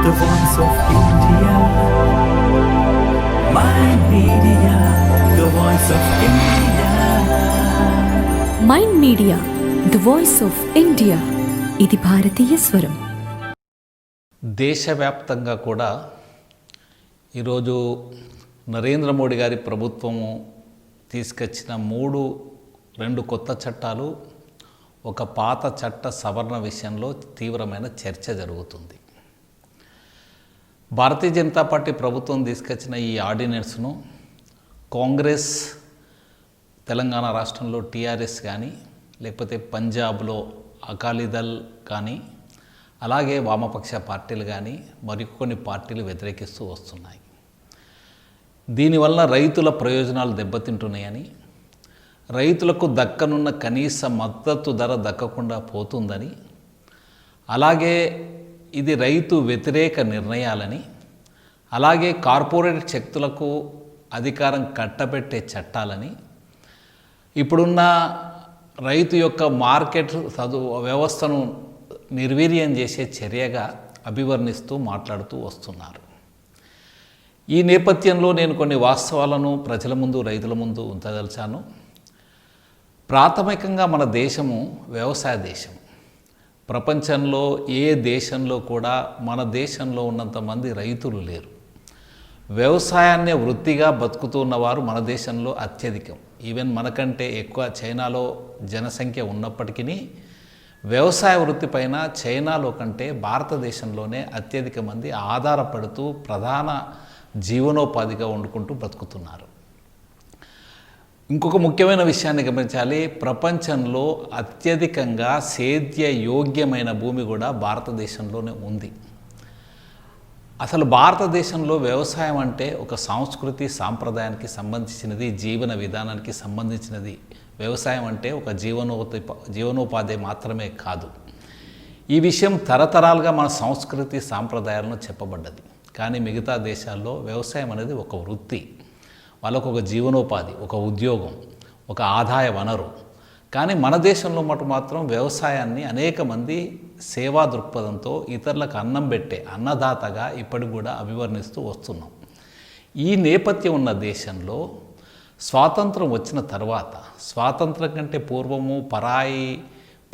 the voice of India. Mind Media, the voice of India. Mind media the voice of India. ఇది భారతీయ స్వరం. దేశవ్యాప్తంగా కూడా ఈరోజు నరేంద్ర మోడీ గారి ప్రభుత్వము తీసుకొచ్చిన రెండు కొత్త చట్టాలు, ఒక పాత చట్ట సవరణ విషయంలో తీవ్రమైన చర్చ జరుగుతుంది. భారతీయ జనతా పార్టీ ప్రభుత్వం తీసుకొచ్చిన ఈ ఆర్డినెన్స్ను కాంగ్రెస్, తెలంగాణ రాష్ట్రంలో టీఆర్ఎస్ కానీ, లేకపోతే పంజాబ్లో అకాలీదళ్ కానీ, అలాగే వామపక్ష పార్టీలు కానీ మరికొన్ని పార్టీలు వ్యతిరేకిస్తూ వస్తున్నాయి. దీనివల్ల రైతుల ప్రయోజనాలు దెబ్బతింటున్నాయని, రైతులకు దక్కనున్న కనీస మద్దతు ధర దక్కకుండా పోతుందని, అలాగే ఇది రైతు వ్యతిరేక నిర్ణయాలని, అలాగే కార్పొరేట్ శక్తులకు అధికారం కట్టబెట్టే చట్టాలని, ఇప్పుడున్న రైతు యొక్క మార్కెట్ వ్యవస్థను నిర్వీర్యం చేసే చర్యగా అభివర్ణిస్తూ మాట్లాడుతూ వస్తున్నారు. ఈ నేపథ్యంలో నేను కొన్ని వాస్తవాలను ప్రజల ముందు, రైతుల ముందు ఉంచదలిచాను. ప్రాథమికంగా మన దేశము వ్యవసాయ దేశం. ప్రపంచంలో ఏ దేశంలో కూడా మన దేశంలో ఉన్నంతమంది రైతులు లేరు. వ్యవసాయాన్ని వృత్తిగా బతుకుతున్నవారు మన దేశంలో అత్యధికం. ఈవెన్ మనకంటే ఎక్కువ చైనాలో జనసంఖ్య ఉన్నప్పటికీ వ్యవసాయ వృత్తిపైన చైనాలో కంటే భారతదేశంలోనే అత్యధిక మంది ఆధారపడుతూ ప్రధాన జీవనోపాధిగా వండుకుంటూ బ్రతుకుతున్నారు. ఇంకొక ముఖ్యమైన విషయాన్ని గమనించాలి. ప్రపంచంలో అత్యధికంగా సేద్య యోగ్యమైన భూమి కూడా భారతదేశంలోనే ఉంది. అసలు భారతదేశంలో వ్యవసాయం అంటే ఒక సంస్కృతి, సాంప్రదాయానికి సంబంధించినది, జీవన విధానానికి సంబంధించినది. వ్యవసాయం అంటే ఒక జీవనోపాధి మాత్రమే కాదు. ఈ విషయం తరతరాలుగా మన సంస్కృతి, సాంప్రదాయాలను చెప్పబడ్డది. కానీ మిగతా దేశాల్లో వ్యవసాయం అనేది ఒక వృత్తి, వాళ్ళకు ఒక జీవనోపాధి, ఒక ఉద్యోగం, ఒక ఆదాయ వనరు. కానీ మన దేశంలో మాత్రం వ్యవసాయాన్ని అనేక మంది సేవా దృక్పథంతో ఇతరులకు అన్నం పెట్టే అన్నదాతగా ఇప్పటికి కూడా అభివర్ణిస్తూ వస్తున్నాం. ఈ నేపథ్యం ఉన్న దేశంలో స్వాతంత్రం వచ్చిన తర్వాత, స్వాతంత్రం కంటే పూర్వము పరాయి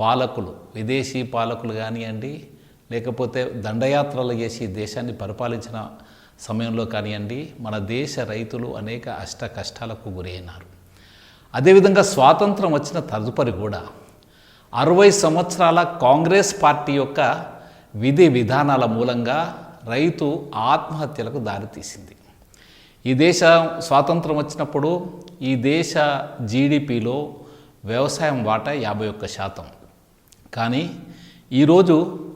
పాలకులు, విదేశీ పాలకులు కానివ్వండి, లేకపోతే దండయాత్రలు చేసి దేశాన్ని పరిపాలించిన సమయంలో కానివ్వండి, మన దేశ రైతులు అనేక కష్టాలకు గురైనారు. అదేవిధంగా స్వాతంత్రం వచ్చిన తదుపరి కూడా 60 సంవత్సరాల కాంగ్రెస్ పార్టీ యొక్క విధి విధానాల మూలంగా రైతు ఆత్మహత్యలకు దారితీసింది. ఈ దేశ స్వాతంత్రం వచ్చినప్పుడు ఈ దేశ జీడిపిలో వ్యవసాయం వాటా 51%. కానీ ఈరోజు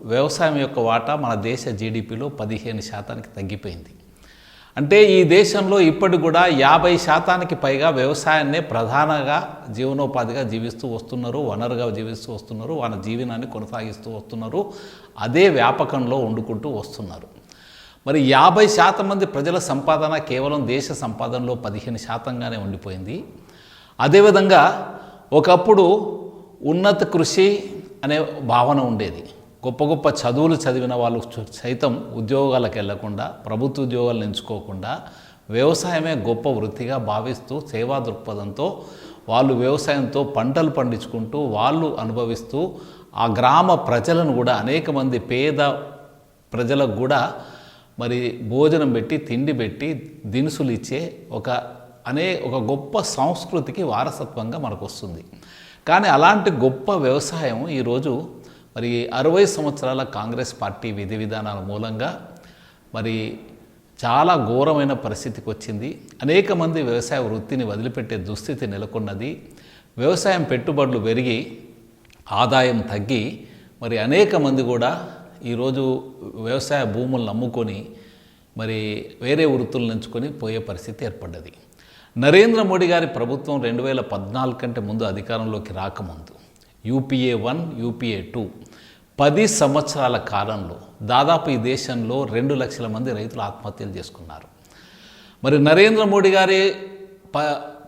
వ్యవసాయం యొక్క వాటా మన దేశ జీడిపిలో 15% తగ్గిపోయింది. అంటే ఈ దేశంలో ఇప్పటికి కూడా 50% పైగా వ్యవసాయాన్నే ప్రధానంగా జీవనోపాధిగా జీవిస్తూ వస్తున్నారు, వనరుగా జీవిస్తూ వస్తున్నారు, వాళ్ళ జీవనాన్ని కొనసాగిస్తూ వస్తున్నారు, అదే వ్యాపకంలో వండుకుంటూ వస్తున్నారు. మరి 50% మంది ప్రజల సంపాదన కేవలం దేశ సంపాదనలో 15%గానే ఉండిపోయింది. అదేవిధంగా ఒకప్పుడు ఉన్నత కృషి అనే భావన ఉండేది. గొప్ప గొప్ప చదువులు చదివిన వాళ్ళు సైతం ఉద్యోగాలకు వెళ్లకుండా, ప్రభుత్వ ఉద్యోగాలను ఎంచుకోకుండా వ్యవసాయమే గొప్ప వృత్తిగా భావిస్తూ సేవా దృక్పథంతో వాళ్ళు వ్యవసాయంతో పంటలు పండించుకుంటూ వాళ్ళు అనుభవిస్తూ ఆ గ్రామ ప్రజలను కూడా, అనేక మంది పేద ప్రజలకు కూడా మరి భోజనం పెట్టి, తిండి పెట్టి, దినుసులు ఇచ్చే ఒక గొప్ప సంస్కృతికి వారసత్వంగా మనకు వస్తుంది. కానీ అలాంటి గొప్ప వ్యవసాయం ఈరోజు మరి 60 సంవత్సరాల కాంగ్రెస్ పార్టీ విధి విధానాల మూలంగా మరి చాలా ఘోరమైన పరిస్థితికి వచ్చింది. అనేక మంది వ్యవసాయ వృత్తిని వదిలిపెట్టే దుస్థితి నెలకొన్నది. వ్యవసాయం పెట్టుబడులు పెరిగి ఆదాయం తగ్గి మరి అనేక మంది కూడా ఈరోజు వ్యవసాయ భూములను అమ్ముకొని మరి వేరే వృత్తులను ఎంచుకొని పోయే పరిస్థితి ఏర్పడ్డది. నరేంద్ర మోడీ గారి ప్రభుత్వం 2014 కంటే ముందు అధికారంలోకి రాకముందు UPA 1, UPA 2 10 సంవత్సరాల కాలంలో దాదాపు ఈ దేశంలో 2 లక్షల మంది రైతులు ఆత్మహత్యలు చేసుకున్నారు. మరి నరేంద్ర మోడీ గారి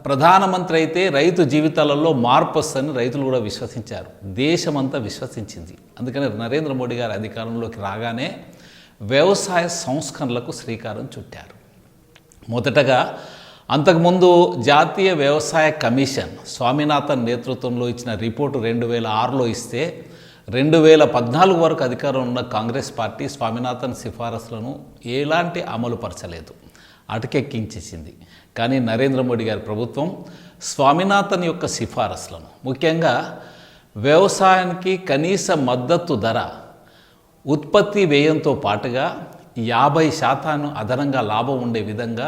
ప్రధానమంత్రి అయితే రైతు జీవితాలలో మార్పు వస్తుందని రైతులు కూడా విశ్వసించారు, దేశమంతా విశ్వసించింది. అందుకని నరేంద్ర మోడీ గారి అధికారంలోకి రాగానే వ్యవసాయ సంస్కరణలకు శ్రీకారం చుట్టారు. మొదటగా అంతకుముందు జాతీయ వ్యవసాయ కమిషన్ స్వామినాథన్ నేతృత్వంలో ఇచ్చిన రిపోర్టు 2006లో ఇస్తే 2014 వరకు అధికారం ఉన్న కాంగ్రెస్ పార్టీ స్వామినాథన్ సిఫారసులను ఎలాంటి అమలు పరచలేదు, అటకెక్కించేసింది. కానీ నరేంద్ర మోడీ గారి ప్రభుత్వం స్వామినాథన్ యొక్క సిఫారసులను, ముఖ్యంగా వ్యవసాయానికి కనీస మద్దతు ధర ఉత్పత్తి వ్యయంతో పాటుగా 50% అదనంగా లాభం ఉండే విధంగా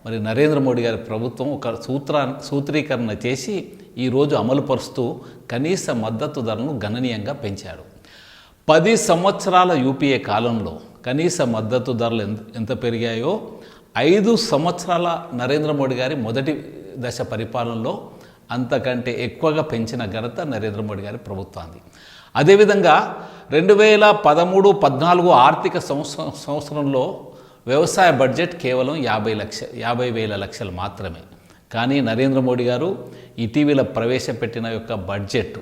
మరి నరేంద్ర మోడీ గారి ప్రభుత్వం ఒక సూత్రీకరణ చేసి ఈరోజు అమలుపరుస్తూ కనీస మద్దతు ధరను గణనీయంగా పెంచాడు. 10 సంవత్సరాల యూపీఏ కాలంలో కనీస మద్దతు ధరలు ఎంత పెరిగాయో 5 సంవత్సరాల నరేంద్ర మోడీ గారి మొదటి దశ పరిపాలనలో అంతకంటే ఎక్కువగా పెంచిన ఘనత నరేంద్ర మోడీ గారి ప్రభుత్వాన్ని. అదేవిధంగా 2013-14 ఆర్థిక సంవత్సరంలో వ్యవసాయ బడ్జెట్ కేవలం 50,000 లక్షలు మాత్రమే. కానీ నరేంద్ర మోడీ గారు ఇటీవల ప్రవేశపెట్టిన యొక్క బడ్జెట్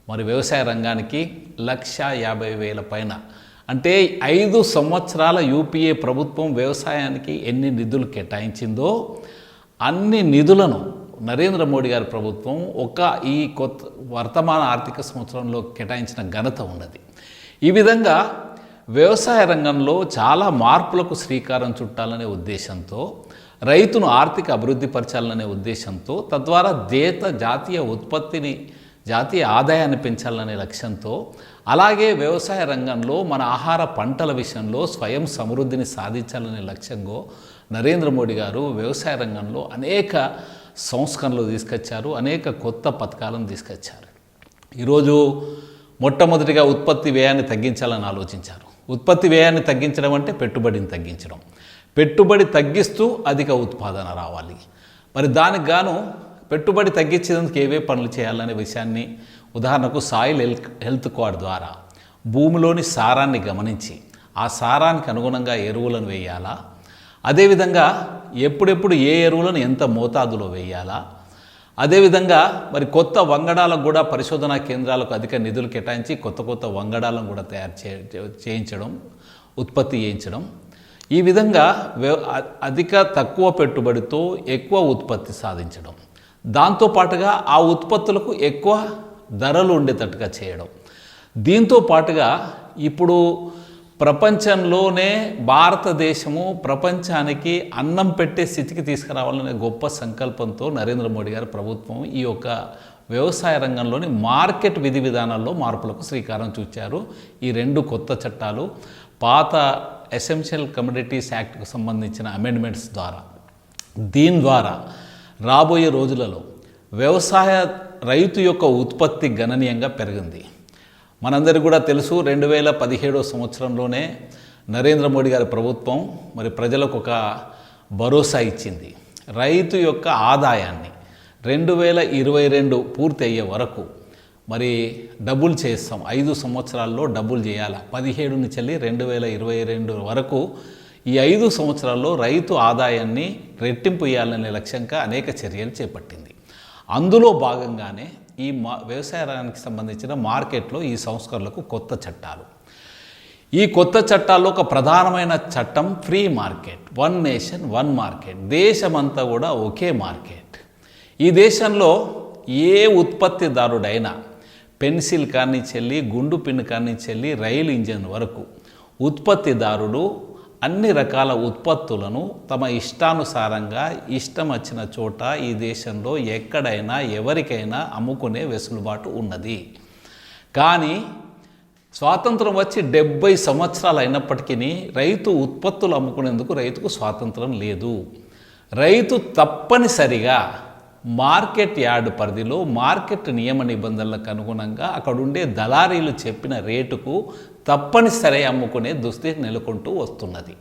మరి వ్యవసాయ రంగానికి 1,50,000 పైన, అంటే 5 సంవత్సరాల యూపీఏ ప్రభుత్వం వ్యవసాయానికి ఎన్ని నిధులు కేటాయించిందో అన్ని నిధులను నరేంద్ర మోడీ గారి ప్రభుత్వం ఈ కొత్త వర్తమాన ఆర్థిక సంవత్సరంలో కేటాయించిన ఘనత ఉన్నది. ఈ విధంగా వ్యవసాయ రంగంలో చాలా మార్పులకు శ్రీకారం చుట్టాలనే ఉద్దేశంతో, రైతును ఆర్థిక అభివృద్ధి పరచాలనే ఉద్దేశంతో, తద్వారా జాతీయ ఉత్పత్తిని, జాతీయ ఆదాయాన్ని పెంచాలనే లక్ష్యంతో, అలాగే వ్యవసాయ రంగంలో మన ఆహార పంటల విషయంలో స్వయం సమృద్ధిని సాధించాలనే లక్ష్యంగా నరేంద్ర మోడీ గారు వ్యవసాయ రంగంలో అనేక సంస్కరణలు తీసుకొచ్చారు, అనేక కొత్త పథకాలను తీసుకొచ్చారు. ఈరోజు మొట్టమొదటిగా ఉత్పత్తి వ్యయాన్ని తగ్గించాలని ఆలోచించారు. ఉత్పత్తి వ్యయాన్ని తగ్గించడం అంటే పెట్టుబడిని తగ్గించడం. పెట్టుబడి తగ్గిస్తూ అధిక ఉత్పాదన రావాలి. మరి దానికి గాను పెట్టుబడి తగ్గించేందుకు ఏవే పనులు చేయాలనే విషయాన్ని, ఉదాహరణకు సాయిల్ హెల్త్ కార్డ్ ద్వారా భూమిలోని సారాన్ని గమనించి ఆ సారానికి అనుగుణంగా ఎరువులను వేయాలా, అదేవిధంగా ఎప్పుడెప్పుడు ఏ ఎరువులను ఎంత మోతాదులో వేయాలా, అదేవిధంగా మరి కొత్త వంగడాలకు కూడా పరిశోధనా కేంద్రాలకు అధిక నిధులు కేటాయించి కొత్త వంగడాలను కూడా తయారు చేయించడం, ఉత్పత్తి చేయించడం. ఈ విధంగా తక్కువ పెట్టుబడితో ఎక్కువ ఉత్పత్తి సాధించడం, దాంతోపాటుగా ఆ ఉత్పత్తులకు ఎక్కువ ధరలు ఉండేటట్టుగా చేయడం. దీంతో పాటుగా ఇప్పుడు ప్రపంచంలోనే భారతదేశము ప్రపంచానికి అన్నం పెట్టే స్థితికి తీసుకురావాలనే గొప్ప సంకల్పంతో నరేంద్ర మోడీ గారి ప్రభుత్వం ఈ యొక్క వ్యవసాయ రంగంలోని మార్కెట్ విధి విధానాల్లో మార్పులకు శ్రీకారం చుట్టారు. ఈ 2 కొత్త చట్టాలు పాత ఎసెన్షియల్ కమోడిటీస్ యాక్ట్కు సంబంధించిన అమెండ్మెంట్స్ ద్వారా, దీని ద్వారా రాబోయే రోజులలో రైతు యొక్క ఉత్పత్తి గణనీయంగా పెరిగింది. మనందరికీ కూడా తెలుసు, 2017 సంవత్సరంలోనే నరేంద్ర మోడీ గారి ప్రభుత్వం మరి ప్రజలకు ఒక భరోసా ఇచ్చింది. రైతు యొక్క ఆదాయాన్ని 2022 పూర్తి అయ్యే వరకు మరి డబుల్ చేస్తాం, 5 సంవత్సరాల్లో డబుల్ చేయాలి. 17 నుంచి 2022 వరకు ఈ 5 సంవత్సరాల్లో రైతు ఆదాయాన్ని రెట్టింపు చేయాలనే లక్ష్యంగా అనేక చర్యలు చేపట్టింది. అందులో భాగంగానే ఈ వ్యవసాయ రంగానికి సంబంధించిన మార్కెట్లో ఈ సంస్కరణలకు కొత్త చట్టాలు. ఈ కొత్త చట్టాల్లో ఒక ప్రధానమైన చట్టం ఫ్రీ మార్కెట్, 1 నేషన్ 1 మార్కెట్, దేశమంతా కూడా ఒకే మార్కెట్. ఈ దేశంలో ఏ ఉత్పత్తిదారుడైనా పెన్సిల్ కానించెల్లి, గుండు పిన్ కానించెల్లి, రైలు ఇంజన్ వరకు ఉత్పత్తిదారుడు అన్ని రకాల ఉత్పత్తులను తమ ఇష్టానుసారంగా ఇష్టం వచ్చిన చోట ఈ దేశంలో ఎక్కడైనా ఎవరికైనా అమ్ముకునే వెసులుబాటు ఉన్నది. కానీ స్వాతంత్రం వచ్చి 70 సంవత్సరాలు అయినప్పటికీ రైతు ఉత్పత్తులు అమ్ముకునేందుకు రైతుకు స్వాతంత్రం లేదు. రైతు తప్పనిసరిగా మార్కెట్ యార్డ్ పరిధిలో మార్కెట్ నియమ నిబంధనలకు అనుగుణంగా అక్కడుండే దళారీలు చెప్పిన రేటుకు తప్పనిసరి అమ్ముకునే దుస్థితి నెలకొంటూ వస్తున్నది.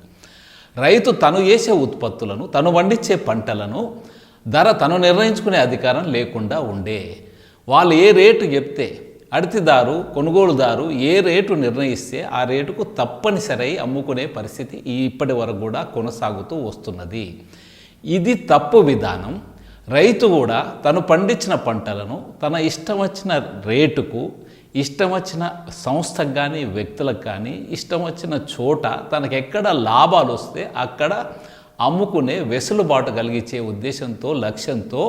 రైతు తను చేసే ఉత్పత్తులను, తను పండించే పంటలను ధర తను నిర్ణయించుకునే అధికారం లేకుండా ఉండే. వాళ్ళు ఏ రేటు చెప్తే అడితిదారు, కొనుగోలుదారు ఏ రేటు నిర్ణయిస్తే ఆ రేటుకు తప్పనిసరి అమ్ముకునే పరిస్థితి ఇప్పటి వరకు కూడా కొనసాగుతూ వస్తున్నది. ఇది తప్పు విధానం. రైతు కూడా తను పండించిన పంటలను తన ఇష్టం వచ్చిన రేటుకు ఇష్టం వచ్చిన సంస్థకు కానీ వ్యక్తులకు కానీ ఇష్టం వచ్చిన చోట తనకు ఎక్కడ లాభాలు వస్తే అక్కడ అమ్ముకునే వెసులుబాటు కలిగించే ఉద్దేశంతో లక్ష్యంతో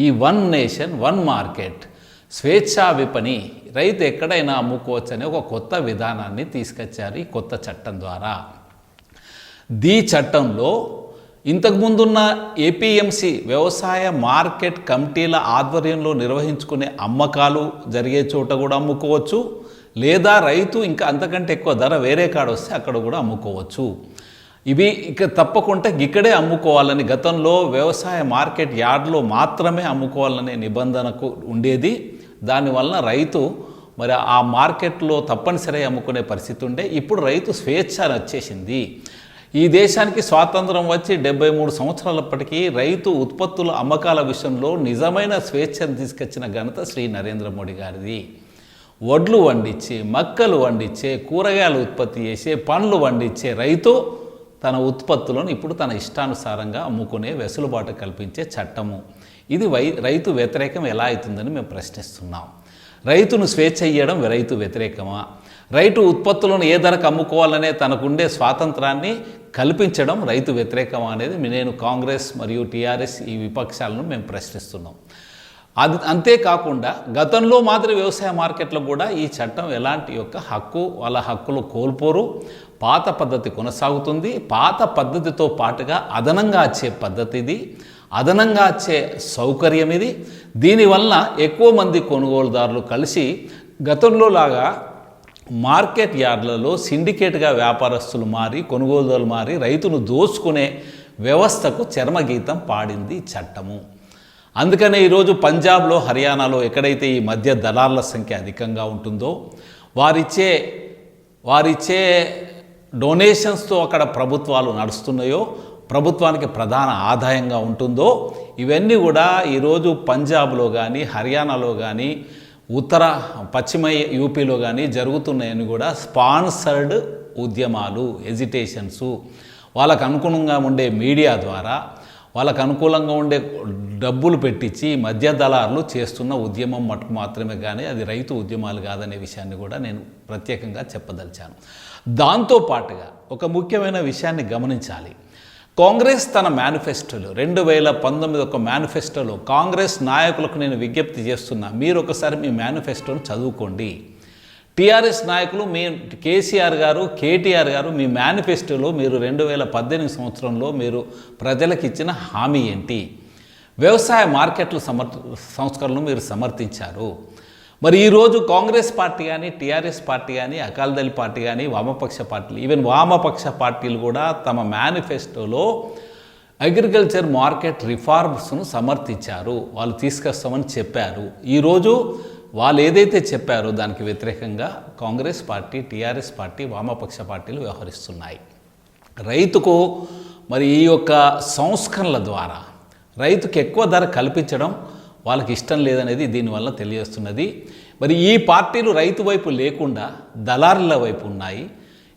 ఈ వన్ నేషన్ వన్ మార్కెట్ స్వేచ్ఛా విపణి రైతు ఎక్కడైనా అమ్ముకోవచ్చు అనే ఒక కొత్త విధానాన్ని తీసుకొచ్చారు ఈ కొత్త చట్టం ద్వారా. ఈ చట్టంలో ఇంతకుముందున్న ఏపీఎంసీ వ్యవసాయ మార్కెట్ కమిటీల ఆధ్వర్యంలో నిర్వహించుకునే అమ్మకాలు జరిగే చోట కూడా అమ్ముకోవచ్చు, లేదా రైతు ఇంకా అంతకంటే ఎక్కువ ధర వేరే కాడ వస్తే అక్కడ కూడా అమ్ముకోవచ్చు. ఇవి ఇక తప్పకుండా ఇక్కడే అమ్ముకోవాలని గతంలో వ్యవసాయ మార్కెట్ యార్డ్లో మాత్రమే అమ్ముకోవాలనే నిబంధనకు ఉండేది. దానివల్ల రైతు మరి ఆ మార్కెట్లో తప్పనిసరి అమ్ముకునే పరిస్థితి ఉండే. ఇప్పుడు రైతు స్వేచ్ఛ వచ్చేసింది. ఈ దేశానికి స్వాతంత్రం వచ్చి 73 సంవత్సరాలప్పటికీ రైతు ఉత్పత్తుల అమ్మకాల విషయంలో నిజమైన స్వేచ్ఛను తీసుకొచ్చిన ఘనత శ్రీ నరేంద్ర మోడీ గారిది. వడ్లు వండించే, మక్కలు వండించే, కూరగాయలు ఉత్పత్తి చేసే, పండ్లు వండించే రైతు తన ఉత్పత్తులను ఇప్పుడు తన ఇష్టానుసారంగా అమ్ముకునే వెసులుబాటు కల్పించే చట్టము ఇది. రైతు వ్యతిరేకం ఎలా అవుతుందని మేము ప్రశ్నిస్తున్నాం. రైతును స్వేచ్ఛ ఇవ్వడం రైతు వ్యతిరేకమా? రైతు ఉత్పత్తులను ఏ ధరకు అమ్ముకోవాలనే తనకుండే స్వాతంత్రాన్ని కల్పించడం రైతు వ్యతిరేకమా అనేది నేను కాంగ్రెస్ మరియు టీఆర్ఎస్ ఈ విపక్షాలను మేము ప్రశ్నిస్తున్నాం. అది అంతేకాకుండా గతంలో మాదిరి వ్యవసాయ మార్కెట్లో కూడా ఈ చట్టం ఎలాంటి యొక్క వాళ్ళ హక్కులు కోల్పోరు. పాత పద్ధతి కొనసాగుతుంది. పాత పద్ధతితో పాటుగా అదనంగా వచ్చే పద్ధతి ఇది, అదనంగా వచ్చే సౌకర్యం ఇది. దీనివల్ల ఎక్కువ మంది కొనుగోలుదారులు కలిసి గతంలో లాగా మార్కెట్ యార్డ్లలో సిండికేట్గా వ్యాపారస్తులు మారి, కొనుగోలుదారులు మారి రైతును దోచుకునే వ్యవస్థకు చర్మగీతం పాడింది చట్టము. అందుకనే ఈరోజు పంజాబ్లో, హర్యానాలో ఎక్కడైతే ఈ మధ్య దళార్ల సంఖ్య అధికంగా ఉంటుందో వారిచ్చే డొనేషన్స్తో అక్కడ ప్రభుత్వాలు నడుస్తున్నాయో, ప్రభుత్వానికి ప్రధాన ఆదాయంగా ఉంటుందో, ఇవన్నీ కూడా ఈరోజు పంజాబ్లో కానీ, హర్యానాలో కానీ, పశ్చిమ యూపీలో కానీ జరుగుతున్నాయని కూడా స్పాన్సర్డ్ ఉద్యమాలు, ఎజిటేషన్సు, వాళ్ళకు అనుగుణంగా ఉండే మీడియా ద్వారా వాళ్ళకు అనుకూలంగా ఉండే డబ్బులు పెట్టించి మధ్య దళారులు చేస్తున్న ఉద్యమం మటుకు మాత్రమే కానీ అది రైతు ఉద్యమాలు కాదనే విషయాన్ని కూడా నేను ప్రత్యేకంగా చెప్పదలిచాను. దాంతోపాటుగా ఒక ముఖ్యమైన విషయాన్ని గమనించాలి. కాంగ్రెస్ తన మేనిఫెస్టోలో 2019 ఒక మేనిఫెస్టోలో కాంగ్రెస్ నాయకులకు నేను విజ్ఞప్తి చేస్తున్నా, మీరు ఒకసారి మీ మేనిఫెస్టోను చదువుకోండి. టీఆర్ఎస్ నాయకులు, మీ కేసీఆర్ గారు, కేటీఆర్ గారు మీ మేనిఫెస్టోలో మీరు 2018 సంవత్సరంలో మీరు ప్రజలకు ఇచ్చిన హామీ ఏంటి? వ్యవసాయ మార్కెట్ల సంస్కరణలు మీరు సమర్థించారు. మరి ఈరోజు కాంగ్రెస్ పార్టీ కానీ, టీఆర్ఎస్ పార్టీ కానీ, అకాలీదళ్ పార్టీ కానీ, వామపక్ష పార్టీలు, ఈవెన్ వామపక్ష పార్టీలు కూడా తమ మేనిఫెస్టోలో అగ్రికల్చర్ మార్కెట్ రిఫార్మ్స్ను సమర్థించారు. వాళ్ళు తీసుకొస్తామని చెప్పారు. ఈరోజు వాళ్ళు ఏదైతే చెప్పారో దానికి వ్యతిరేకంగా కాంగ్రెస్ పార్టీ, టీఆర్ఎస్ పార్టీ, వామపక్ష పార్టీలు వ్యవహరిస్తున్నాయి. రైతుకు మరి ఈ యొక్క సంస్కరణల ద్వారా రైతుకు ఎక్కువ ధర కల్పించడం వాళ్ళకి ఇష్టం లేదనేది దీనివల్ల తెలియజేస్తున్నది. మరి ఈ పార్టీలు రైతు వైపు లేకుండా దళారుల వైపు ఉన్నాయి.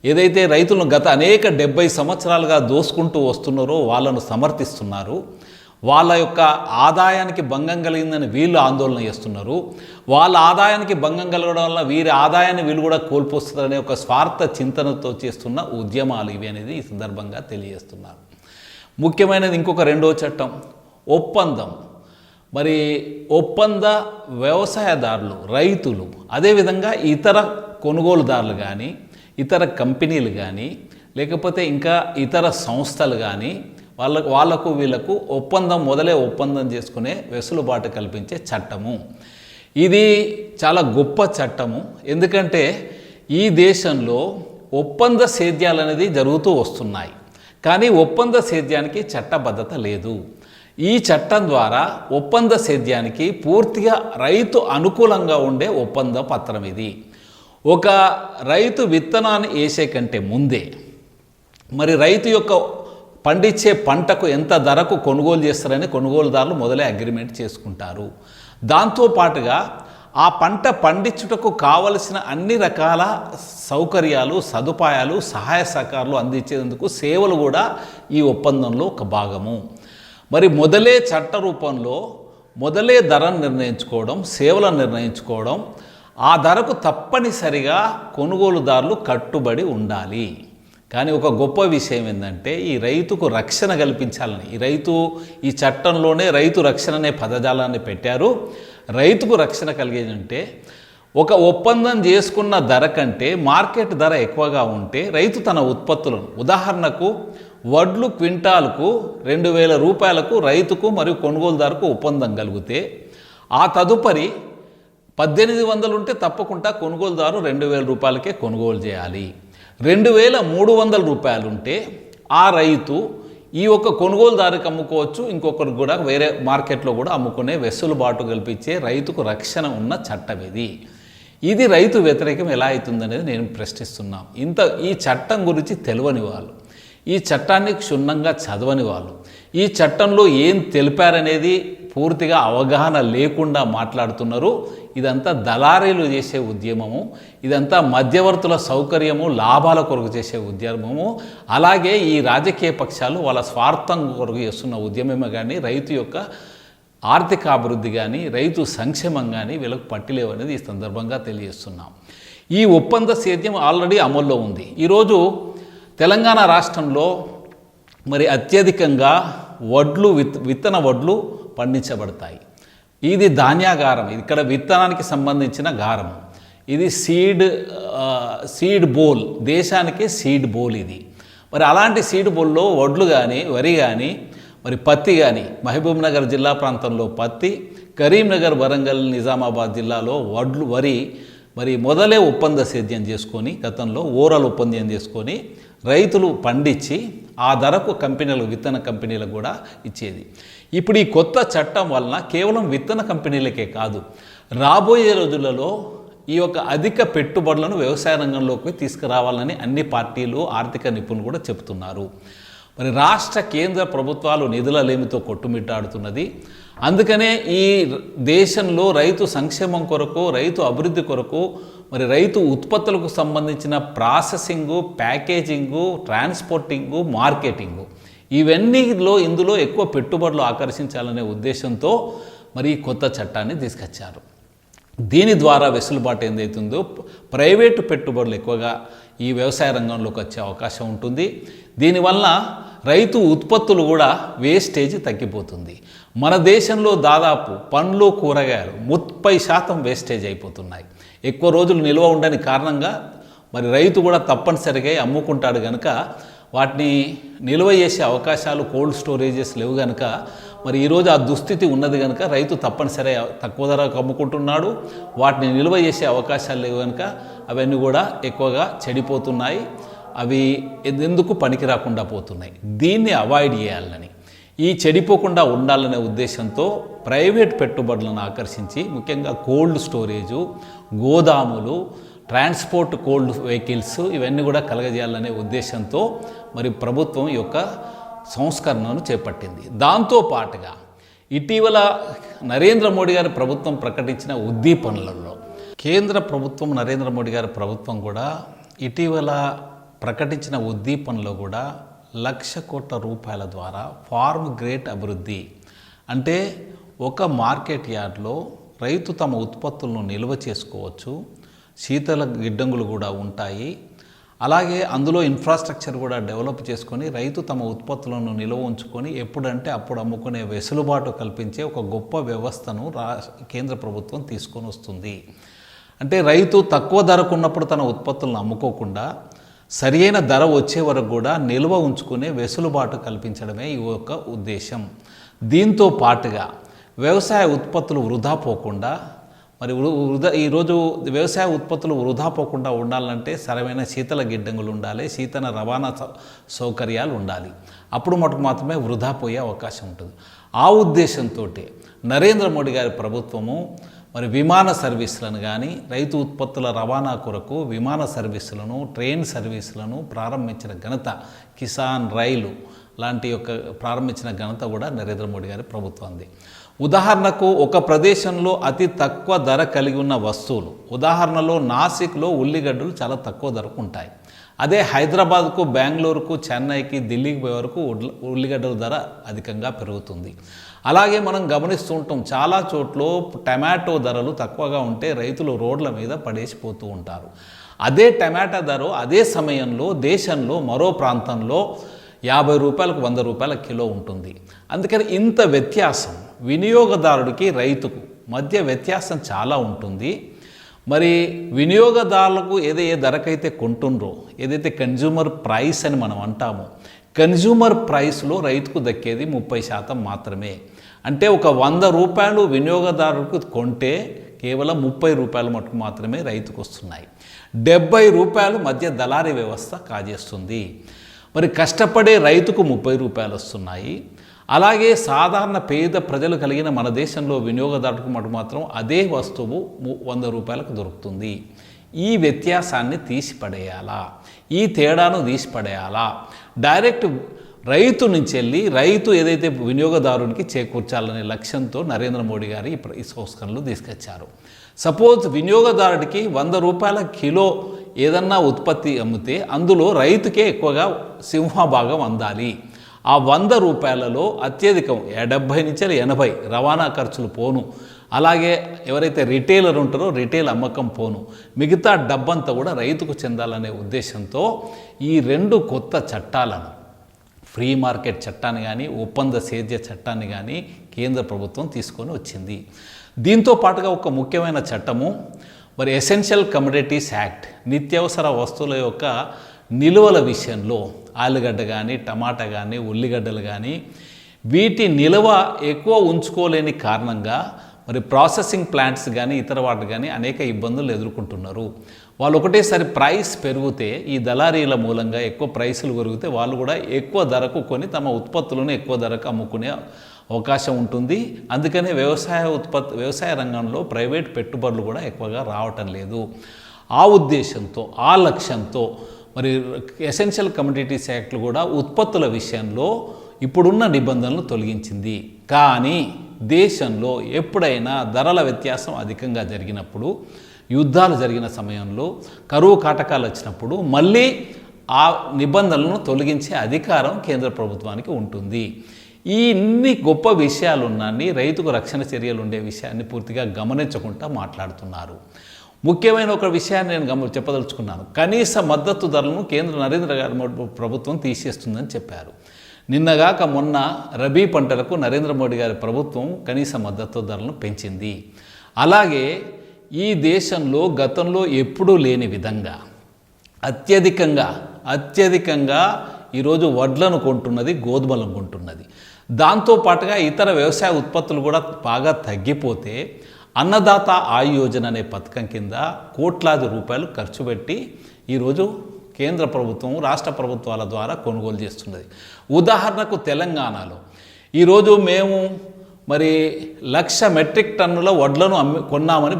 ఏదైతే రైతులను గత అనేక 70 సంవత్సరాలుగా దోసుకుంటూ వస్తున్నారో వాళ్ళను సమర్థిస్తున్నారు. వాళ్ళ యొక్క ఆదాయానికి భంగం కలిగిందని వీళ్ళు ఆందోళన చేస్తున్నారు. వాళ్ళ ఆదాయానికి భంగం కలగడం వల్ల వీరి ఆదాయాన్ని వీళ్ళు కూడా కోల్పోస్తున్నారనే ఒక స్వార్థ చింతనతో చేస్తున్న ఉద్యమాలు ఇవి అనేది ఈ సందర్భంగా తెలియజేస్తున్నారు. ముఖ్యమైనది ఇంకొక రెండో చట్టం ఒప్పందం. మరి ఒప్పంద వ్యవసాయదారులు, రైతులు, అదేవిధంగా ఇతర కొనుగోలుదారులు కానీ, ఇతర కంపెనీలు కానీ, లేకపోతే ఇంకా ఇతర సంస్థలు కానీ వాళ్ళకు వీళ్ళకు మొదలే ఒప్పందం చేసుకునే వెసులుబాటు కల్పించే చట్టము ఇది. చాలా గొప్ప చట్టము. ఎందుకంటే ఈ దేశంలో ఒప్పంద సేద్యాలు అనేది జరుగుతూ వస్తున్నాయి, కానీ ఒప్పంద సేద్యానికి చట్టబద్ధత లేదు. ఈ చట్టం ద్వారా ఒప్పంద సేద్యానికి పూర్తిగా రైతు అనుకూలంగా ఉండే ఒప్పంద పత్రం ఇది. ఒక రైతు విత్తనాన్ని వేసే కంటే ముందే మరి రైతు యొక్క పండించే పంటకు ఎంత ధరకు కొనుగోలు చేస్తారని కొనుగోలుదారులు మొదలే అగ్రిమెంట్ చేసుకుంటారు. దాంతోపాటుగా ఆ పంట పండించుటకు కావలసిన అన్ని రకాల సౌకర్యాలు, సదుపాయాలు, సహాయ సహకారాలు అందించేందుకు సేవలు కూడా ఈ ఒప్పందంలో ఒక భాగము. మరి మొదలే చట్ట రూపంలో మొదలే ధరను నిర్ణయించుకోవడం, సేవలను నిర్ణయించుకోవడం, ఆ ధరకు తప్పనిసరిగా కొనుగోలుదారులు కట్టుబడి ఉండాలి. కానీ ఒక గొప్ప విషయం ఏంటంటే ఈ రైతుకు రక్షణ కల్పించాలని ఈ చట్టంలోనే రైతు రక్షణ అనే పదజాలాన్ని పెట్టారు. రైతుకు రక్షణ కలిగేదంటే ఒక ఒప్పందం చేసుకున్న ధర కంటే మార్కెట్ ధర ఎక్కువగా ఉంటే రైతు తన ఉత్పత్తులను, ఉదాహరణకు వడ్లు క్వింటాల్కు 2,000 రూపాయలకు రైతుకు మరియు కొనుగోలుదారుకు ఒప్పందం కలిగితే ఆ తదుపరి 1,800 ఉంటే తప్పకుండా కొనుగోలుదారు 2,000 రూపాయలకే కొనుగోలు చేయాలి. 2,300 రూపాయలు ఉంటే ఆ రైతు ఈ ఒక్క కొనుగోలుదారుకి అమ్ముకోవచ్చు, ఇంకొకరికి కూడా వేరే మార్కెట్లో కూడా అమ్ముకునే వెసులుబాటు కల్పించే రైతుకు రక్షణ ఉన్న చట్టం ఇది రైతు వ్యతిరేకం ఎలా అవుతుందనేది నేను ప్రశ్నిస్తున్నాను. ఈ చట్టం గురించి తెలియని వాళ్ళు, ఈ చట్టాన్ని క్షుణ్ణంగా చదవని వాళ్ళు, ఈ చట్టంలో ఏం తెలిపారనేది పూర్తిగా అవగాహన లేకుండా మాట్లాడుతున్నారు. ఇదంతా దళారీలు చేసే ఉద్యమము, ఇదంతా మధ్యవర్తుల సౌకర్యము, లాభాల కొరకు చేసే ఉద్యమము. అలాగే ఈ రాజకీయ పక్షాలు వాళ్ళ స్వార్థం కొరకు చేస్తున్న ఉద్యమమే కానీ రైతు యొక్క ఆర్థిక అభివృద్ధి కానీ రైతు సంక్షేమం కానీ వీళ్ళకు పట్టిలేవనేది ఈ సందర్భంగా తెలియజేస్తున్నాం. ఈ ఒప్పంద సేద్యం ఆల్రెడీ అమల్లో ఉంది. ఈరోజు తెలంగాణ రాష్ట్రంలో మరి అత్యధికంగా విత్తన వడ్లు పండించబడతాయి. ఇది ధాన్యాగారం, ఇక్కడ విత్తనానికి సంబంధించిన గారం. ఇది సీడ్ బోల్, దేశానికే సీడ్ బోల్ ఇది. మరి అలాంటి సీడ్ బోల్లో వడ్లు కానీ, వరి కానీ, మరి పత్తి కానీ, మహబూబ్నగర్ జిల్లా ప్రాంతంలో పత్తి, కరీంనగర్, వరంగల్, నిజామాబాద్ జిల్లాలో వరి మరి మొదలే ఒప్పంద సేద్యం చేసుకొని, గతంలో ఓరల్ ఒప్పందం చేసుకొని రైతులు పండించి ఆ ధరకు విత్తన కంపెనీలకు కూడా ఇచ్చేది. ఇప్పుడు ఈ కొత్త చట్టం వలన కేవలం విత్తన కంపెనీలకే కాదు, రాబోయే రోజులలో ఈ యొక్క అధిక పెట్టుబడులను వ్యవసాయ రంగంలోకి తీసుకురావాలని అన్ని పార్టీలు, ఆర్థిక నిపుణులు కూడా చెబుతున్నారు. మరి రాష్ట్ర కేంద్ర ప్రభుత్వాలు నిధుల లేమితో కొట్టుమిట్టాడుతున్నది. అందుకనే ఈ దేశంలో రైతు సంక్షేమం కొరకు, రైతు అభివృద్ధి కొరకు, మరి రైతు ఉత్పత్తులకు సంబంధించిన ప్రాసెసింగు, ప్యాకేజింగు, ట్రాన్స్పోర్టింగు, మార్కెటింగు ఇందులో ఎక్కువ పెట్టుబడులు ఆకర్షించాలనే ఉద్దేశంతో మరి ఈ కొత్త చట్టాన్ని తీసుకొచ్చారు. దీని ద్వారా వెసులుబాటు ఏదైతుందో ప్రైవేటు పెట్టుబడులు ఎక్కువగా ఈ వ్యవసాయ రంగంలోకి వచ్చే అవకాశం ఉంటుంది. దీనివల్ల రైతు ఉత్పత్తులు కూడా వేస్టేజ్ తగ్గిపోతుంది. మన దేశంలో దాదాపు పండ్లు, కూరగాయలు 30% వేస్టేజ్ అయిపోతున్నాయి. ఎక్కువ రోజులు నిల్వ ఉండని కారణంగా మరి రైతు కూడా తప్పనిసరిగా అమ్ముకుంటాడు కనుక వాటిని నిల్వ చేసే అవకాశాలు, కోల్డ్ స్టోరేజెస్ లేవు కనుక మరి ఈరోజు ఆ దుస్థితి ఉన్నది కనుక రైతు తప్పనిసరిగా తక్కువ ధరకు అమ్ముకుంటున్నాడు. వాటిని నిల్వ చేసే అవకాశాలు లేవు కనుక అవన్నీ కూడా ఎక్కువగా చెడిపోతున్నాయి. అవి ఎందుకు పనికి రాకుండా పోతున్నాయి. దీన్ని అవాయిడ్ చేయాలని, ఈ చెడిపోకుండా ఉండాలనే ఉద్దేశంతో ప్రైవేట్ పెట్టుబడులను ఆకర్షించి ముఖ్యంగా కోల్డ్ స్టోరేజు, గోదాములు, ట్రాన్స్పోర్ట్ కోల్డ్ వెహికల్స్ ఇవన్నీ కూడా కలగజేయాలనే ఉద్దేశంతో మరి ప్రభుత్వం ఈ యొక్క సంస్కరణను చేపట్టింది. దాంతో పాటుగా ఇటీవల నరేంద్ర మోడీ గారి ప్రభుత్వం ప్రకటించిన ఉద్దీపనలలో కేంద్ర ప్రభుత్వం, నరేంద్ర మోడీ గారి ప్రభుత్వం కూడా ఇటీవల ప్రకటించిన ఉద్దీపనలో కూడా 1,00,000 కోట్ల రూపాయల ద్వారా ఫార్మ్ గ్రేడ్ అభివృద్ధి అంటే ఒక మార్కెట్ యార్డ్లో రైతు తమ ఉత్పత్తులను నిల్వ చేసుకోవచ్చు, శీతల గిడ్డంగులు కూడా ఉంటాయి, అలాగే అందులో ఇన్ఫ్రాస్ట్రక్చర్ కూడా డెవలప్ చేసుకొని రైతు తమ ఉత్పత్తులను నిల్వ ఉంచుకొని ఎప్పుడంటే అప్పుడు అమ్ముకునే వెసులుబాటు కల్పించే ఒక గొప్ప వ్యవస్థను కేంద్ర ప్రభుత్వం తీసుకొని వస్తుంది. అంటే రైతు తక్కువ ధరకు ఉన్నప్పుడు తన ఉత్పత్తులను అమ్ముకోకుండా సరియైన ధర వచ్చే వరకు కూడా నిల్వ ఉంచుకునే వెసులుబాటు కల్పించడమే ఈ యొక్క ఉద్దేశం. దీంతో పాటుగా వ్యవసాయ ఉత్పత్తులు వృధా పోకుండా మరి ఈరోజు వ్యవసాయ ఉత్పత్తులు వృధా పోకుండా ఉండాలంటే సరైన శీతల గిడ్డంగులు ఉండాలి, శీతల రవాణా సౌకర్యాలు ఉండాలి. అప్పుడు మటుకు మాత్రమే వృధా పోయే అవకాశం ఉంటుంది. ఆ ఉద్దేశంతో నరేంద్ర మోడీ గారి ప్రభుత్వము మరి విమాన సర్వీసులను కానీ, రైతు ఉత్పత్తుల రవాణా కొరకు విమాన సర్వీసులను, ట్రైన్ సర్వీసులను ప్రారంభించిన ఘనత, కిసాన్ రైలు లాంటి ప్రారంభించిన ఘనత కూడా నరేంద్ర మోడీ గారి ప్రభుత్వంది. ఉదాహరణకు ఒక ప్రదేశంలో అతి తక్కువ ధర కలిగి ఉన్న వస్తువులు, ఉదాహరణలో నాసిక్లో ఉల్లిగడ్డలు చాలా తక్కువ ధరకు ఉంటాయి. అదే హైదరాబాద్కు, బెంగళూరుకు, చెన్నైకి, ఢిల్లీకి పోయే వరకు ఉల్లిగడ్డల ధర అధికంగా పెరుగుతుంది. అలాగే మనం గమనిస్తూ ఉంటాం, చాలా చోట్ల టమాటో ధరలు తక్కువగా ఉంటే రైతులు రోడ్ల మీద పడేసిపోతూ ఉంటారు. అదే టమాటా ధర అదే సమయంలో దేశంలో మరో ప్రాంతంలో 50 రూపాయలకు 100 రూపాయల కిలో ఉంటుంది. అందుకని ఇంత వ్యత్యాసం వినియోగదారుడికి రైతుకు మధ్య వ్యత్యాసం చాలా ఉంటుంది. మరి వినియోగదారులకు ఏ ధరకైతే కొంటుండ్రో, ఏదైతే కన్జ్యూమర్ ప్రైస్ అని మనం అంటామో, కన్జ్యూమర్ ప్రైస్లో రైతుకు దక్కేది 30% మాత్రమే. అంటే ఒక 100 రూపాయలు వినియోగదారులకు కొంటే కేవలం 30 రూపాయల మటుకు మాత్రమే రైతుకు వస్తున్నాయి. 70 రూపాయలు మధ్య దళారీ వ్యవస్థ కాజేస్తుంది. మరి కష్టపడే రైతుకు 30 రూపాయలు వస్తున్నాయి. అలాగే సాధారణ పేద ప్రజలు కలిగిన మన దేశంలో వినియోగదారులకు మటుకు మాత్రం అదే వస్తువు 100 రూపాయలకు దొరుకుతుంది. ఈ వ్యత్యాసాన్ని తీసిపడేయాలా, ఈ తేడాను తీసిపడేయాలా, డైరెక్ట్ రైతు నుంచి వెళ్ళి రైతు ఏదైతే వినియోగదారునికి చేకూర్చాలనే లక్ష్యంతో నరేంద్ర మోడీ గారు ఈ సంస్కరణలు తీసుకొచ్చారు. సపోజ్ వినియోగదారుడికి 100 రూపాయల కిలో ఏదన్నా ఉత్పత్తి అమ్మితే అందులో రైతుకే ఎక్కువగా సింహభాగం అందాలి. ఆ 100 రూపాయలలో అత్యధికం 70 నుంచి 80 రవాణా ఖర్చులు పోను, అలాగే ఎవరైతే రిటైలర్ ఉంటారో రిటైల్ అమ్మకం పోను, మిగతా డబ్బంతా కూడా రైతుకు చెందాలనే ఉద్దేశంతో ఈ 2 కొత్త చట్టాలను, ఫ్రీ మార్కెట్ చట్టాన్ని కానీ ఒప్పంద సేద్య చట్టాన్ని కానీ కేంద్ర ప్రభుత్వం తీసుకొని వచ్చింది. దీంతో పాటుగా ఒక ముఖ్యమైన చట్టము మరి ఎసెన్షియల్ కమోడిటీస్ యాక్ట్, నిత్యావసర వస్తువుల యొక్క నిల్వల విషయంలో ఆలుగడ్డ కానీ, టమాటా కానీ, ఉల్లిగడ్డలు కానీ వీటి నిల్వ ఎక్కువ ఉంచుకోలేని కారణంగా మరి ప్రాసెసింగ్ ప్లాంట్స్ కానీ ఇతర వాటి కానీ అనేక ఇబ్బందులు ఎదుర్కొంటున్నారు. వాళ్ళు ఒకటేసారి ప్రైస్ పెరిగితే, ఈ దళారీల మూలంగా ఎక్కువ ప్రైసులు పెరిగితే వాళ్ళు కూడా ఎక్కువ ధరకు కొని తమ ఉత్పత్తులను ఎక్కువ ధరకు అమ్ముకునే అవకాశం ఉంటుంది. అందుకనే వ్యవసాయ రంగంలో ప్రైవేట్ పెట్టుబడులు కూడా ఎక్కువగా రావటం లేదు. ఆ ఉద్దేశంతో, ఆ లక్ష్యంతో మరి ఎసెన్షియల్ కమోడిటీస్ యాక్ట్లు కూడా ఉత్పత్తుల విషయంలో ఇప్పుడున్న నిబంధనలు తొలగించింది. కానీ దేశంలో ఎప్పుడైనా ధరల వ్యత్యాసం అధికంగా జరిగినప్పుడు, యుద్ధాలు జరిగిన సమయంలో, కరువు కాటకాలు వచ్చినప్పుడు మళ్ళీ ఆ నిబంధనలను తొలగించే అధికారం కేంద్ర ప్రభుత్వానికి ఉంటుంది. ఈ ఇన్ని గొప్ప విషయాలున్నాన్ని రైతుకు రక్షణ చర్యలు ఉండే విషయాన్ని పూర్తిగా గమనించకుండా మాట్లాడుతున్నారు. ముఖ్యమైన ఒక విషయాన్ని నేను చెప్పదలుచుకున్నాను. కనీస మద్దతు ధరలను కేంద్ర నరేంద్ర గారి ప్రభుత్వం తీసేస్తుందని చెప్పారు. నిన్నగాక మొన్న రబీ పంటలకు నరేంద్ర మోడీ గారి ప్రభుత్వం కనీస మద్దతు ధరలను పెంచింది. అలాగే ఈ దేశంలో గతంలో ఎప్పుడూ లేని విధంగా అత్యధికంగా ఈరోజు వడ్లను కొంటున్నది, గోధుమలను కొంటున్నది. దాంతోపాటుగా ఇతర వ్యవసాయ ఉత్పత్తులు కూడా బాగా తగ్గిపోతే అన్నదాత ఆయ యోజన అనే పథకం కింద కోట్లాది రూపాయలు ఖర్చు పెట్టి ఈరోజు కేంద్ర ప్రభుత్వం, రాష్ట్ర ప్రభుత్వాల ద్వారా కొనుగోలు చేస్తున్నది. ఉదాహరణకు తెలంగాణలో ఈరోజు మేము మరి 1,00,000 మెట్రిక్ టన్నుల వడ్లను కొన్నామని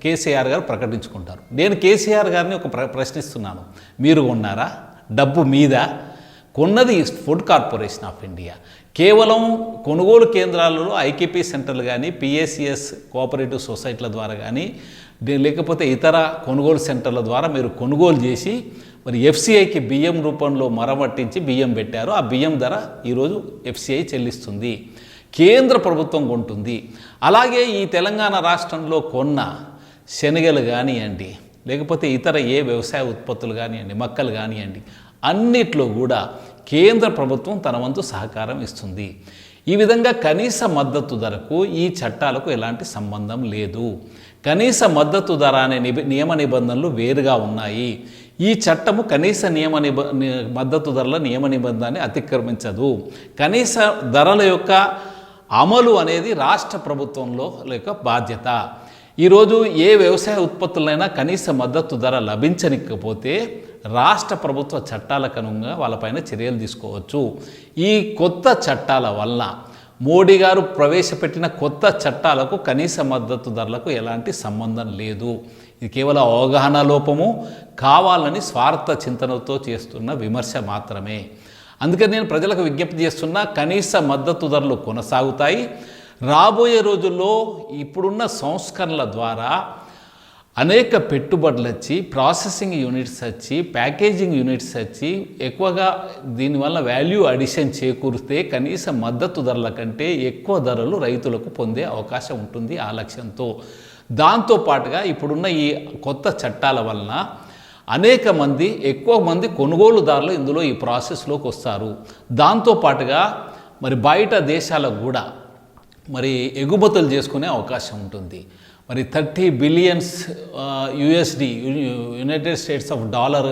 కేసీఆర్ గారు ప్రకటించుకుంటారు. నేను కేసీఆర్ గారిని ఒక ప్రశ్నిస్తున్నాను, మీరు కొన్నారా? డబ్బు మీద కొన్నది ఫుడ్ కార్పొరేషన్ ఆఫ్ ఇండియా. కేవలం కొనుగోలు కేంద్రాలలో ఐకేపీ సెంటర్లు కానీ, పిఏసిఎస్ కోఆపరేటివ్ సొసైటీల ద్వారా కానీ, లేకపోతే ఇతర కొనుగోలు సెంటర్ల ద్వారా మీరు కొనుగోలు చేసి మరి ఎఫ్సిఐకి బియ్యం రూపంలో మరమట్టించి బియ్యం పెట్టారు. ఆ బియ్యం ధర ఈరోజు ఎఫ్సిఐ చెల్లిస్తుంది, కేంద్ర ప్రభుత్వం కొంటుంది. అలాగే ఈ తెలంగాణ రాష్ట్రంలో కొన్న శనగలు కానివ్వండి, లేకపోతే ఇతర ఏ వ్యవసాయ ఉత్పత్తులు కానివ్వండి, మొక్కలు కానివ్వండి, అన్నిట్లో కూడా కేంద్ర ప్రభుత్వం తన వంతు సహకారం ఇస్తుంది. ఈ విధంగా కనీస మద్దతు ధరకు ఈ చట్టాలకు ఎలాంటి సంబంధం లేదు. కనీస మద్దతు ధర అనే నియమ నిబంధనలు వేరుగా ఉన్నాయి. ఈ చట్టము కనీస మద్దతు ధరల నియమ నిబంధనని అతిక్రమించదు. కనీస ధరల యొక్క అమలు అనేది రాష్ట్ర ప్రభుత్వంలో లేక బాధ్యత. ఈరోజు ఏ వ్యవసాయ ఉత్పత్తులైనా కనీస మద్దతు ధర లభించనికపోతే రాష్ట్ర ప్రభుత్వ చట్టాలకు అనుగుణంగా వాళ్ళపైన చర్యలు తీసుకోవచ్చు. ఈ కొత్త చట్టాల వల్ల మోడీ గారు ప్రవేశపెట్టిన కొత్త చట్టాలకు కనీస మద్దతు ధరలకు ఎలాంటి సంబంధం లేదు. ఇది కేవలం అవగాహన లోపము, కావాలని స్వార్థ చింతనతో చేస్తున్న విమర్శ మాత్రమే. అందుకని నేను ప్రజలకు విజ్ఞప్తి చేస్తున్నా, కనీస మద్దతు ధరలు కొనసాగుతాయి. రాబోయే రోజుల్లో ఇప్పుడున్న సంస్కరణల ద్వారా అనేక పెట్టుబడులు వచ్చి ప్రాసెసింగ్ యూనిట్స్ వచ్చి ప్యాకేజింగ్ యూనిట్స్ వచ్చి ఎక్కువగా దీనివల్ల వాల్యూ అడిషన్ చేకూరితే కనీస మద్దతు ధరల కంటే ఎక్కువ ధరలు రైతులకు పొందే అవకాశం ఉంటుంది ఆ లక్ష్యంతో. దాంతోపాటుగా ఇప్పుడున్న ఈ కొత్త చట్టాల వలన ఎక్కువ మంది కొనుగోలుదారులు ఇందులో ఈ ప్రాసెస్లోకి వస్తారు. దాంతోపాటుగా మరి బయట దేశాలకు కూడా మరి ఎగుమతులు చేసుకునే అవకాశం ఉంటుంది. మరి 30 billions USD United states of dollar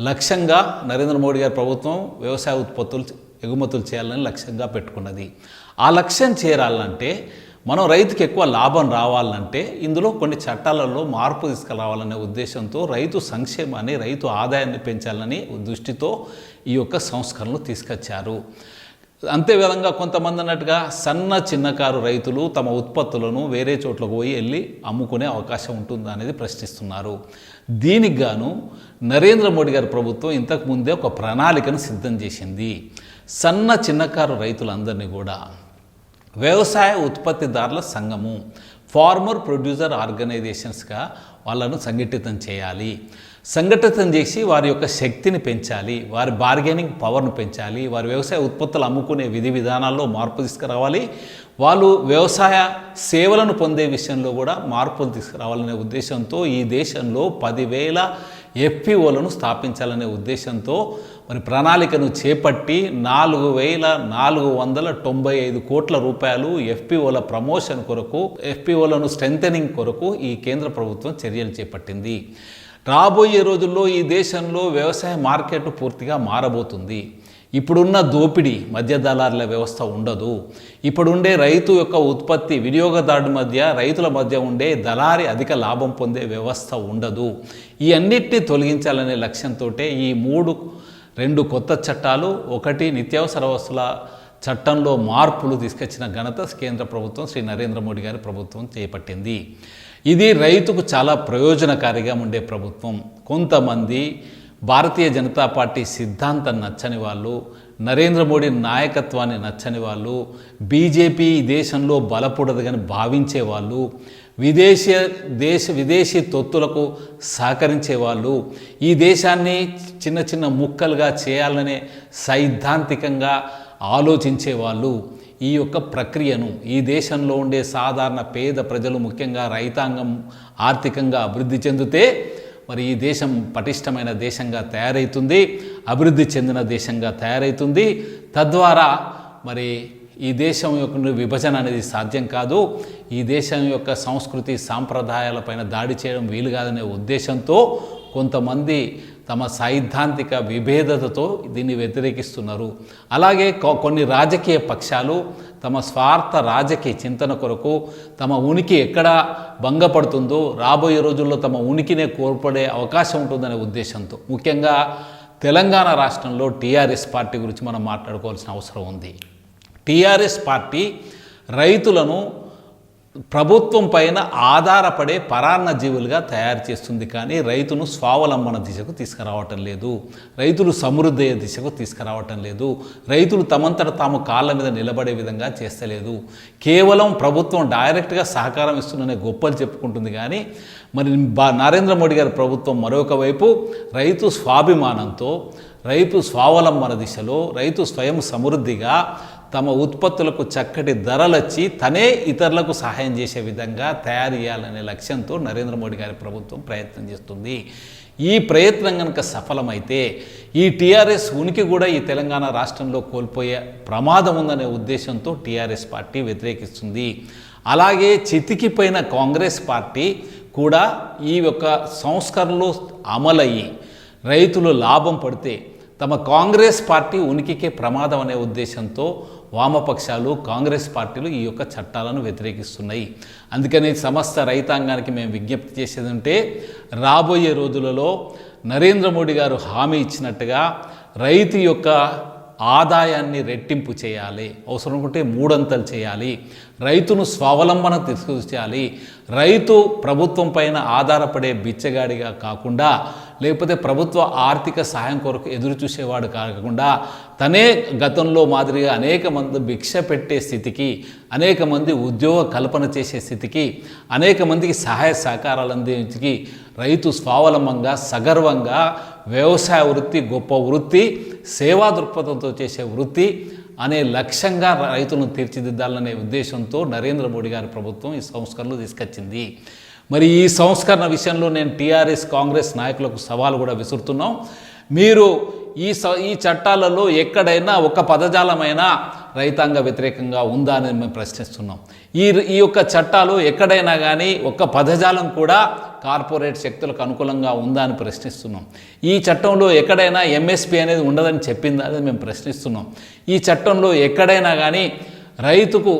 లక్ష్యంగా నరేంద్ర మోడీ గారి ప్రభుత్వం వ్యవసాయ ఉత్పత్తులు ఎగుమతులు చేయాలని లక్ష్యంగా పెట్టుకున్నది. ఆ లక్ష్యం చేరాలంటే మనం రైతుకి ఎక్కువ లాభం రావాలంటే ఇందులో కొన్ని చట్టాలలో మార్పు తీసుకురావాలనే ఉద్దేశంతో రైతు సంక్షేమాన్ని రైతు ఆదాయాన్ని పెంచాలని దృష్టితో ఈ యొక్క సంస్కరణలు తీసుకొచ్చారు. అంతేవిధంగా కొంతమంది అన్నట్టుగా చిన్నకారు రైతులు తమ ఉత్పత్తులను వేరే చోట్లకు వెళ్ళి అమ్ముకునే అవకాశం ఉంటుందా అనేది ప్రశ్నిస్తున్నారు. దీనికి గాను నరేంద్ర మోడీ గారి ప్రభుత్వం ఇంతకుముందే ఒక ప్రణాళికను సిద్ధం చేసింది. చిన్నకారు రైతులందరినీ కూడా వ్యవసాయ ఉత్పత్తిదారుల సంఘము ఫార్మర్ ప్రొడ్యూసర్ ఆర్గనైజేషన్స్గా వాళ్ళను సంఘటితం చేయాలి. సంఘటితం చేసి వారి యొక్క శక్తిని పెంచాలి, వారి బార్గెనింగ్ పవర్ను పెంచాలి, వారి వ్యవసాయ ఉత్పత్తులు అమ్ముకునే విధి విధానాల్లో మార్పు తీసుకురావాలి, వాళ్ళు వ్యవసాయ సేవలను పొందే విషయంలో కూడా మార్పులు తీసుకురావాలనే ఉద్దేశంతో ఈ దేశంలో 10,000 FPOలను స్థాపించాలనే ఉద్దేశంతో మరి ప్రణాళికను చేపట్టి 4,495 కోట్ల రూపాయలు FPOల ప్రమోషన్ కొరకు, FPOలను స్ట్రెంథెనింగ్ కొరకు ఈ కేంద్ర ప్రభుత్వం చర్యలు చేపట్టింది. రాబోయే రోజుల్లో ఈ దేశంలో వ్యవసాయ మార్కెట్ పూర్తిగా మారబోతుంది. ఇప్పుడున్న దోపిడీ మధ్య దళారుల వ్యవస్థ ఉండదు. ఇప్పుడుండే రైతు యొక్క ఉత్పత్తి వినియోగదారుడి మధ్య రైతుల మధ్య ఉండే దళారి అధిక లాభం పొందే వ్యవస్థ ఉండదు. ఈ అన్నిటినీ తొలగించాలనే లక్ష్యంతో ఈ 2 కొత్త చట్టాలు, ఒకటి నిత్యావసర వస్తువుల చట్టంలో మార్పులు తీసుకొచ్చిన ఘనత కేంద్ర ప్రభుత్వం శ్రీ నరేంద్ర మోడీ గారి ప్రభుత్వం చేపట్టింది. ఇది రైతుకు చాలా ప్రయోజనకారిగా ఉండే ప్రభుత్వం. కొంతమంది భారతీయ జనతా పార్టీ సిద్ధాంతం నచ్చని వాళ్ళు, నరేంద్ర మోడీ నాయకత్వాన్ని నచ్చని వాళ్ళు, బీజేపీ ఈ దేశంలో బలపడదు కానీ భావించే వాళ్ళు, విదేశీ తొత్తులకు సహకరించే వాళ్ళు, ఈ దేశాన్ని చిన్న చిన్న ముక్కలుగా చేయాలనే సైద్ధాంతికంగా ఆలోచించే వాళ్ళు ఈ యొక్క ప్రక్రియను, ఈ దేశంలో ఉండే సాధారణ పేద ప్రజలు ముఖ్యంగా రైతాంగం ఆర్థికంగా అభివృద్ధి చెందితే మరి ఈ దేశం పటిష్టమైన దేశంగా తయారవుతుంది, అభివృద్ధి చెందిన దేశంగా తయారవుతుంది. తద్వారా మరి ఈ దేశం యొక్క విభజన అనేది సాధ్యం కాదు. ఈ దేశం యొక్క సంస్కృతి సాంప్రదాయాలపైన దాడి చేయడం వీలు కాదనే ఉద్దేశంతో కొంతమంది తమ సైద్ధాంతిక విభేదతతో దీన్ని వ్యతిరేకిస్తున్నారు. అలాగే కొన్ని రాజకీయ పక్షాలు తమ స్వార్థ రాజకీయ చింతన కొరకు తమ ఉనికి ఎక్కడ భంగపడుతుందో రాబోయే రోజుల్లో తమ ఉనికినే కోల్పడే అవకాశం ఉంటుందనే ఉద్దేశంతో, ముఖ్యంగా తెలంగాణ రాష్ట్రంలో టీఆర్ఎస్ పార్టీ గురించి మనం మాట్లాడుకోవాల్సిన అవసరం ఉంది. టీఆర్ఎస్ పార్టీ రైతులను ప్రభుత్వం పైన ఆధారపడే పరాన్న జీవులుగా తయారు చేస్తుంది, కానీ రైతును స్వావలంబన దిశకు తీసుకురావటం లేదు, రైతులు సమృద్ధి దిశకు తీసుకురావటం లేదు, రైతులు తమంతట తాము కాళ్ళ మీద నిలబడే విధంగా చేస్తలేదు. కేవలం ప్రభుత్వం డైరెక్ట్గా సహకారం ఇస్తుందనే గొప్పలు చెప్పుకుంటుంది, కానీ మరి నరేంద్ర మోడీ గారి ప్రభుత్వం మరొక వైపు రైతు స్వాభిమానంతో, రైతు స్వావలంబన దిశలో, రైతు స్వయం సమృద్ధిగా తమ ఉత్పత్తులకు చక్కటి ధరలచ్చి తనే ఇతరులకు సహాయం చేసే విధంగా తయారు చేయాలనే లక్ష్యంతో నరేంద్ర మోడీ గారి ప్రభుత్వం ప్రయత్నం చేస్తుంది. ఈ ప్రయత్నం కనుక సఫలమైతే ఈ టీఆర్ఎస్ ఉనికి కూడా ఈ తెలంగాణ రాష్ట్రంలో కోల్పోయే ప్రమాదం ఉందనే ఉద్దేశంతో టీఆర్ఎస్ పార్టీ వ్యతిరేకిస్తుంది. అలాగే చితికిపోయిన కాంగ్రెస్ పార్టీ కూడా ఈ యొక్క సంస్కరణలు అమలయ్యి రైతులు లాభం పడితే తమ కాంగ్రెస్ పార్టీ ఉనికికే ప్రమాదం అనే ఉద్దేశంతో వామపక్షాలు, కాంగ్రెస్ పార్టీలు ఈ యొక్క చట్టాలను వ్యతిరేకిస్తున్నాయి. అందుకని సమస్త రైతాంగానికి మేము విజ్ఞప్తి చేసేది ఉంటే, రాబోయే రోజులలో నరేంద్ర మోడీ గారు హామీ ఇచ్చినట్టుగా రైతు యొక్క ఆదాయాన్ని రెట్టింపు చేయాలి, అవసరం ఉంటే మూడంతలు చేయాలి, రైతును స్వావలంబన తీసుకొచ్చేయాలి. రైతు ప్రభుత్వం పైన ఆధారపడే బిచ్చగాడిగా కాకుండా, లేకపోతే ప్రభుత్వ ఆర్థిక సహాయం కొరకు ఎదురు చూసేవాడు కాకుండా, తనే గతంలో మాదిరిగా అనేక మంది భిక్ష పెట్టే స్థితికి, అనేక మంది ఉద్యోగ కల్పన చేసే స్థితికి, అనేక మందికి సహాయ సహకారాలు అందించి రైతు స్వావలంబంగా సగర్వంగా వ్యవసాయ వృత్తి గొప్ప వృత్తి, సేవా దృక్పథంతో చేసే వృత్తి అనే లక్ష్యంగా రైతులను తీర్చిదిద్దాలనే ఉద్దేశంతో నరేంద్ర మోడీ గారి ప్రభుత్వం ఈ సంస్కరణలు తీసుకొచ్చింది. మరి ఈ సంస్కరణ విషయంలో నేను టీఆర్ఎస్ కాంగ్రెస్ నాయకులకు సవాలు కూడా విసురుతున్నాం. మీరు ఈ చట్టాలలో ఎక్కడైనా ఒక పదజాలమైనా రైతాంగ వ్యతిరేకంగా ఉందా అని మేము ప్రశ్నిస్తున్నాం. ఈ యొక్క చట్టాలు ఎక్కడైనా కానీ ఒక్క పదజాలం కూడా కార్పొరేట్ శక్తులకు అనుకూలంగా ఉందా అని ప్రశ్నిస్తున్నాం. ఈ చట్టంలో ఎక్కడైనా ఎంఎస్పి అనేది ఉండదని చెప్పిందా అని మేము ప్రశ్నిస్తున్నాం. ఈ చట్టంలో ఎక్కడైనా కానీ రైతుకు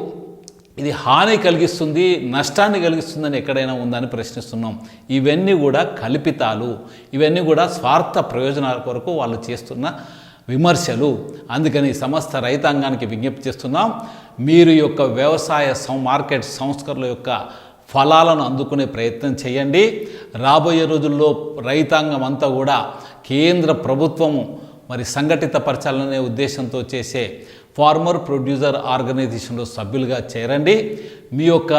ఇది హాని కలిగిస్తుంది, నష్టాన్ని కలిగిస్తుందని ఎక్కడైనా ఉందని ప్రశ్నిస్తున్నాం. ఇవన్నీ కూడా కల్పితాలు, ఇవన్నీ కూడా స్వార్థ ప్రయోజనాల కొరకు వాళ్ళు చేస్తున్న విమర్శలు. అందుకని సమస్త రైతాంగానికి విజ్ఞప్తి చేస్తున్నాం, మీరు యొక్క వ్యవసాయ మార్కెట్ సంస్కరణల యొక్క ఫలాలను అందుకునే ప్రయత్నం చేయండి. రాబోయే రోజుల్లో రైతాంగం అంతా కూడా కేంద్ర ప్రభుత్వము మరి సంఘటితపరచాలనే ఉద్దేశంతో చేసే ఫార్మర్ ప్రొడ్యూసర్ ఆర్గనైజేషన్లో సభ్యులుగా చేరండి. మీ యొక్క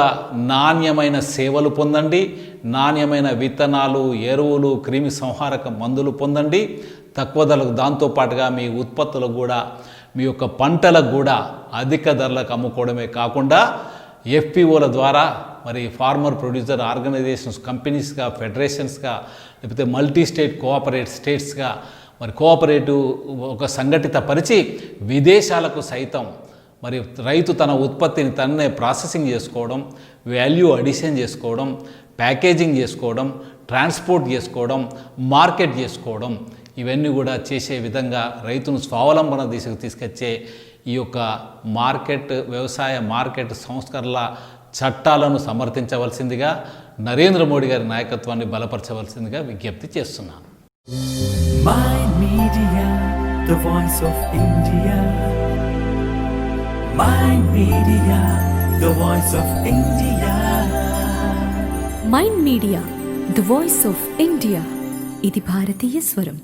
నాణ్యమైన సేవలు పొందండి, నాణ్యమైన విత్తనాలు, ఎరువులు, క్రిమి సంహారక మందులు పొందండి. తక్కువ ధరలకు, దాంతోపాటుగా మీ ఉత్పత్తులకు కూడా, మీ యొక్క పంటలకు కూడా అధిక ధరలకు అమ్ముకోవడమే కాకుండా ఎఫ్పిఓల ద్వారా మరి ఫార్మర్ ప్రొడ్యూసర్ ఆర్గనైజేషన్స్, కంపెనీస్గా, ఫెడరేషన్స్గా, లేకపోతే మల్టీ స్టేట్ కోఆపరేట్ స్టేట్స్గా మరి కోఆపరేటివ్ ఒక సంఘటిత పరిచి విదేశాలకు సైతం మరి రైతు తన ఉత్పత్తిని తన్నే ప్రాసెసింగ్ చేసుకోవడం, వాల్యూ అడిషన్ చేసుకోవడం, ప్యాకేజింగ్ చేసుకోవడం, ట్రాన్స్పోర్ట్ చేసుకోవడం, మార్కెట్ చేసుకోవడం, ఇవన్నీ కూడా చేసే విధంగా రైతును స్వావలంబన దిశకు తీసుకొచ్చే ఈ యొక్క వ్యవసాయ మార్కెట్ సంస్కరణల చట్టాలను సమర్థించవలసిందిగా, నరేంద్ర మోడీ గారి నాయకత్వాన్ని బలపరచవలసిందిగా విజ్ఞప్తి చేస్తున్నాను. Mind Media, the voice of India. Mind Media, the voice of India. Mind media the voice of India. ఇది భారతీయ స్వరం.